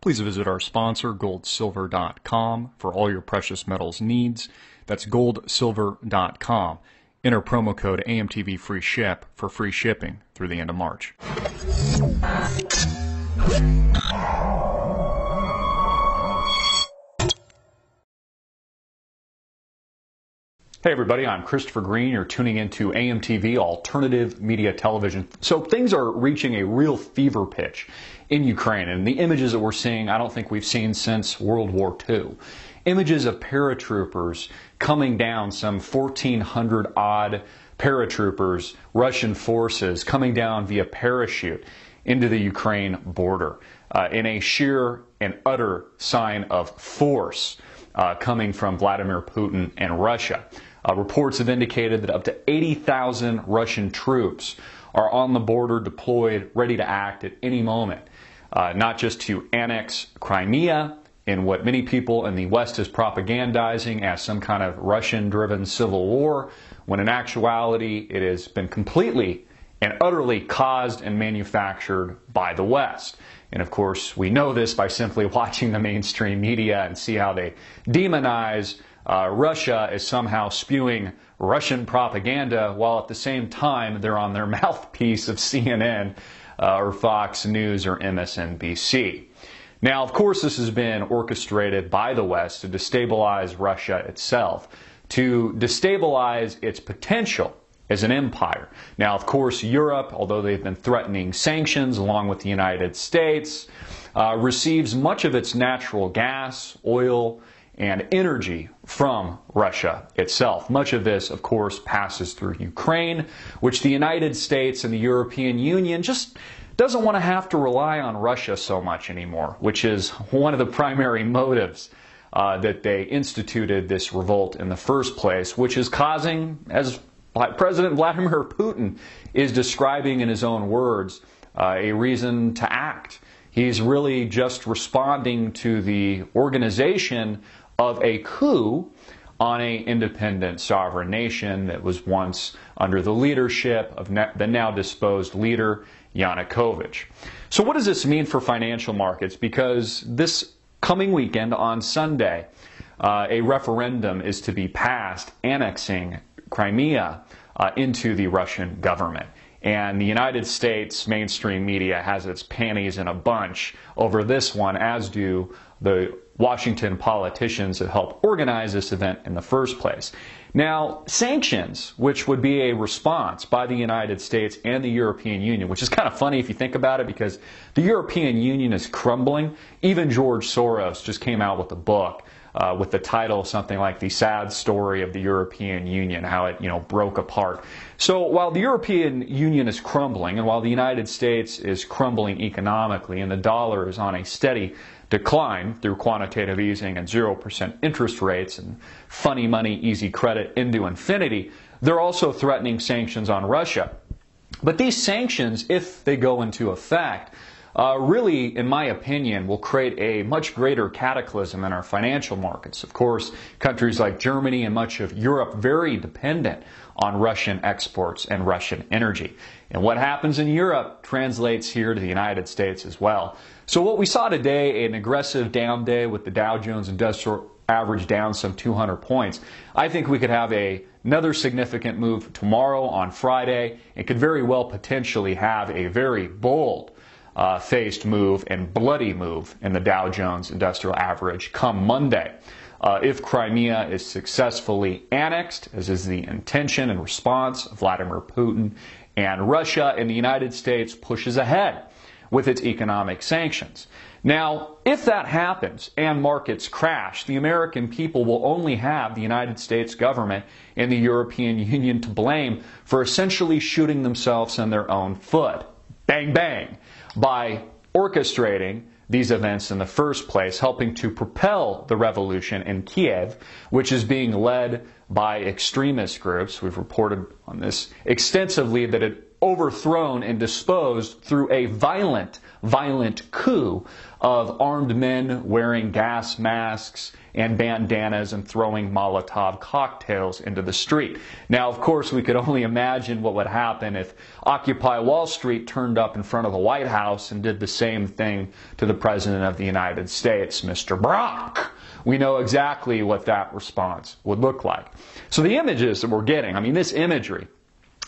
Please visit our sponsor, goldsilver.com, for all your precious metals needs. That's goldsilver.com. Enter promo code AMTV free ship for free shipping through the end of March. Hey everybody, I'm Christopher Green. You're tuning into AMTV, Alternative Media Television. So things are reaching a real fever pitch in Ukraine, and the images that we're seeing, I don't think we've seen since World War II. Images of paratroopers coming down, some 1,400 odd paratroopers, Russian forces coming down via parachute into the Ukraine border in a sheer and utter sign of force coming from Vladimir Putin and Russia. Reports have indicated that up to 80,000 Russian troops are on the border, deployed, ready to act at any moment, not just to annex Crimea in what many people in the West is propagandizing as some kind of Russian-driven civil war, when in actuality it has been completely and utterly caused and manufactured by the West. And of course, we know this by simply watching the mainstream media and see how they demonize Russia as somehow spewing Russian propaganda, while at the same time they're on their mouthpiece of CNN or Fox News or MSNBC. Now, of course, this has been orchestrated by the West to destabilize Russia itself, to destabilize its potential as an empire. Now, of course, Europe, although they've been threatening sanctions along with the United States, receives much of its natural gas, oil, and energy from Russia itself. Much of this, of course, passes through Ukraine, which the United States and the European Union just doesn't want to have to rely on Russia so much anymore, which is one of the primary motives that they instituted this revolt in the first place, which is causing, as President Vladimir Putin is describing in his own words, a reason to act. He's really just responding to the organization of a coup on an independent sovereign nation that was once under the leadership of the now disposed leader, Yanukovych. So what does this mean for financial markets? Because this coming weekend on Sunday, a referendum is to be passed annexing Crimea into the Russian government. And the United States mainstream media has its panties in a bunch over this one, as do the Washington politicians that helped organize this event in the first place. Now, sanctions, which would be a response by the United States and the European Union, which is kind of funny if you think about it, because the European Union is crumbling. Even George Soros just came out with a book with the title something like The Sad Story of the European Union, how it, broke apart. So while the European Union is crumbling, and while the United States is crumbling economically, and the dollar is on a steady decline through quantitative easing and 0% interest rates and funny money, easy credit into infinity, they're also threatening sanctions on Russia. But these sanctions, if they go into effect, really, in my opinion, will create a much greater cataclysm in our financial markets. Of course, countries like Germany and much of Europe very dependent on Russian exports and Russian energy. And what happens in Europe translates here to the United States as well. So what we saw today, an aggressive down day with the Dow Jones Industrial Average down some 200 points. I think we could have another significant move tomorrow on Friday. It could very well potentially have a very bold faced move and bloody move in the Dow Jones Industrial Average come Monday. If Crimea is successfully annexed, as is the intention and response of Vladimir Putin, and Russia and the United States pushes ahead with its economic sanctions. Now, if that happens and markets crash, the American people will only have the United States government and the European Union to blame for essentially shooting themselves in their own foot. Bang, bang. By orchestrating these events in the first place, helping to propel the revolution in Kiev, which is being led by extremist groups. We've reported on this extensively, that it overthrown and disposed through a violent violent coup of armed men wearing gas masks and bandanas and throwing Molotov cocktails into the street. Now, of course, we could only imagine what would happen if Occupy Wall Street turned up in front of the White House and did the same thing to the President of the United States, Mr. Brock. We know exactly what that response would look like. So the images that we're getting, I mean, this imagery,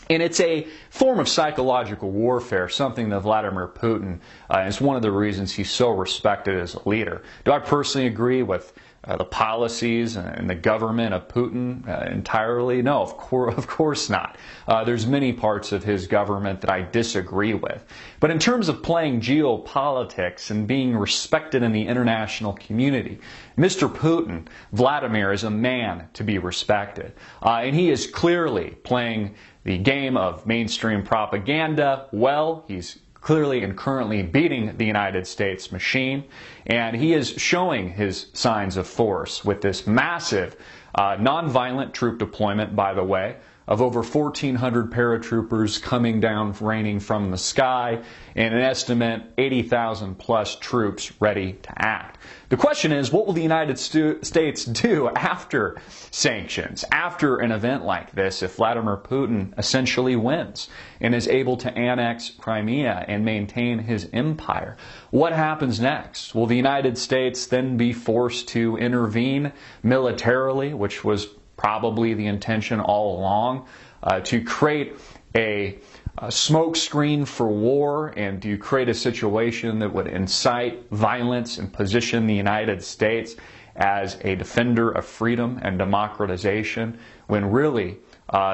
and it's a form of psychological warfare, something that Vladimir Putin is one of the reasons he's so respected as a leader. Do I personally agree with the policies and the government of Putin entirely? No, of course not. There's many parts of his government that I disagree with. But in terms of playing geopolitics and being respected in the international community, Mr. Putin, Vladimir, is a man to be respected. And he is clearly playing the game of mainstream propaganda well. He's clearly and currently beating the United States machine, and he is showing his signs of force with this massive nonviolent troop deployment, by the way, of over 1,400 paratroopers coming down, raining from the sky, and an estimate 80,000 plus troops ready to act. The question is, what will the United States do after sanctions, after an event like this, if Vladimir Putin essentially wins and is able to annex Crimea and maintain his empire? What happens next? Will the United States then be forced to intervene militarily, which was probably the intention all along, to create a smoke screen for war and to create a situation that would incite violence and position the United States as a defender of freedom and democratization, when really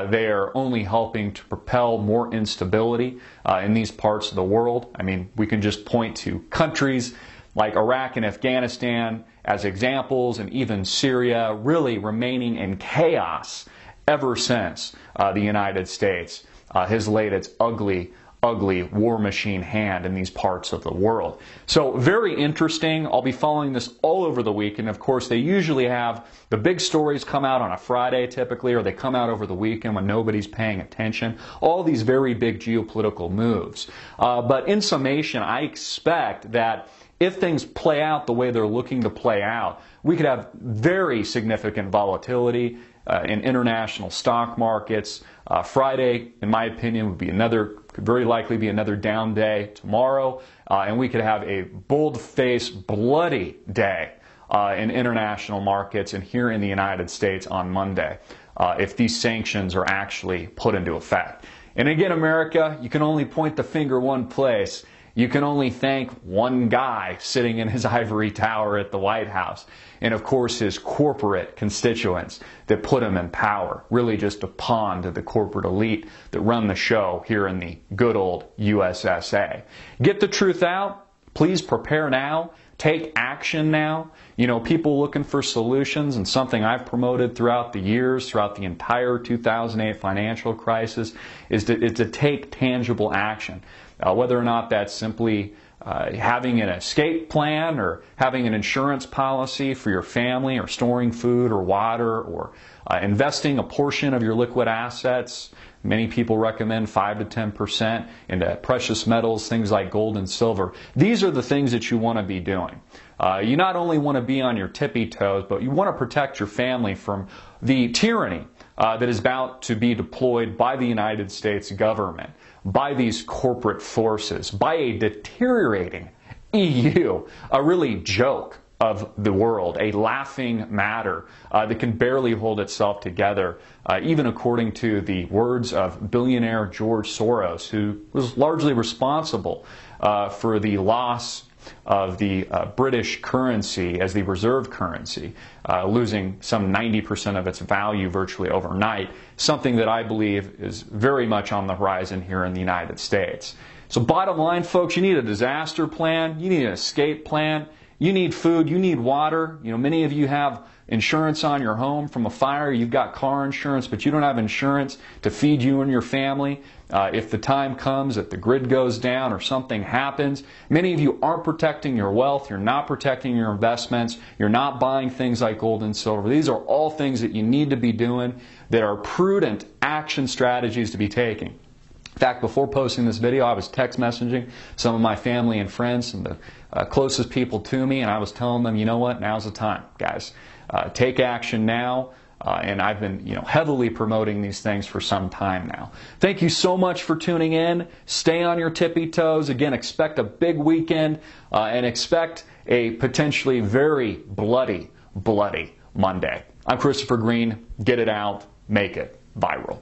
they are only helping to propel more instability in these parts of the world? I mean, we can just point to countries like Iraq and Afghanistan as examples, and even Syria really remaining in chaos ever since the United States has laid its ugly war machine hand in these parts of the world. So very interesting. I'll be following this all over the week, and of course they usually have the big stories come out on a Friday typically, or they come out over the weekend when nobody's paying attention. All these very big geopolitical moves. But in summation, I expect that if things play out the way they're looking to play out, we could have very significant volatility in international stock markets. Friday, in my opinion, could very likely be another down day tomorrow, and we could have a bold-faced, bloody day in international markets and here in the United States on Monday if these sanctions are actually put into effect. And again, America, you can only point the finger one place. You can only thank one guy sitting in his ivory tower at the White House, and of course his corporate constituents that put him in power, really just a pawn to the corporate elite that run the show here in the good old USSA. Get the truth out. Please prepare now. Take action now. You know, people looking for solutions, and something I've promoted throughout the years, throughout the entire 2008 financial crisis, is to take tangible action. Whether or not that's simply having an escape plan or having an insurance policy for your family or storing food or water or investing a portion of your liquid assets. Many people recommend 5 to 10% into precious metals, things like gold and silver. These are the things that you want to be doing. You not only want to be on your tippy toes, but you want to protect your family from the tyranny that is about to be deployed by the United States government, by these corporate forces, by a deteriorating EU, a really joke of the world, a laughing matter that can barely hold itself together, even according to the words of billionaire George Soros, who was largely responsible for the loss of the British currency as the reserve currency, losing some 90% of its value virtually overnight, something that I believe is very much on the horizon here in the United States. So bottom line, folks, you need a disaster plan, you need an escape plan, you need food, you need water. You know, many of you have insurance on your home from a fire, you've got car insurance, but you don't have insurance to feed you and your family. If the time comes that the grid goes down or something happens, many of you aren't protecting your wealth, you're not protecting your investments, you're not buying things like gold and silver. These are all things that you need to be doing that are prudent action strategies to be taking. In fact, before posting this video, I was text messaging some of my family and friends and the closest people to me, and I was telling them, you know what, now's the time, guys. Take action now. And I've been, heavily promoting these things for some time now. Thank you so much for tuning in. Stay on your tippy toes. Again, expect a big weekend and expect a potentially very bloody Monday. I'm Christopher Green. Get it out. Make it viral.